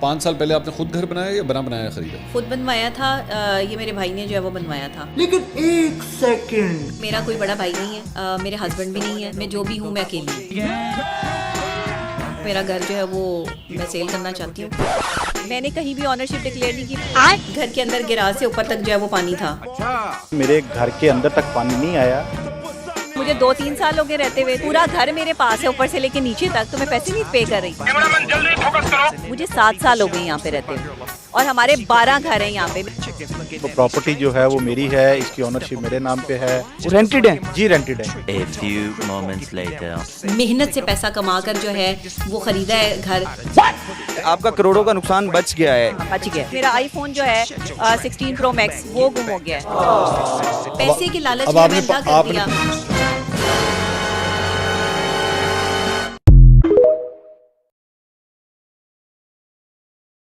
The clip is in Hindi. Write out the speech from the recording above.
5 साल पहले आपने खुद घर बनाया या बनाया खरीदा? खुद बनवाया था। ये मेरे भाई ने जो है वो बनवाया था। लेकिन एक सेकंड, मेरा कोई बड़ा भाई नहीं है, मेरे हस्बैंड भी नहीं है, मैं जो भी हूँ मैं अकेली हूँ। मेरा घर जो है वो मैं सेल करना चाहती हूँ। मैंने कहीं भी ऑनरशिप डिक्लेयर नहीं की। घर के अंदर गिराज से ऊपर तक जो है वो पानी था। मेरे घर के अंदर तक पानी नहीं आया। मुझे 2-3 साल हो गए रहते हुए। पूरा घर मेरे पास है ऊपर से लेके नीचे तक, तो मैं पैसे नहीं पे कर रही। मुझे 7 साल हो गए यहाँ पे रहते हुए और हमारे 12 घर हैं यहाँ पे। तो प्रॉपर्टी जो है वो मेरी है, इसकी ओनरशिप मेरे नाम पे है। रेंटेड है जी, रेंटेड है। A few moments later. मेहनत से पैसा कमा कर जो है वो खरीदा है घर। आपका करोड़ों का नुकसान बच गया है। बच गया। मेरा आईफोन जो है 16 Pro Max वो गुम हो गया है। पैसे के लालच में मैंने क्या कर दिया।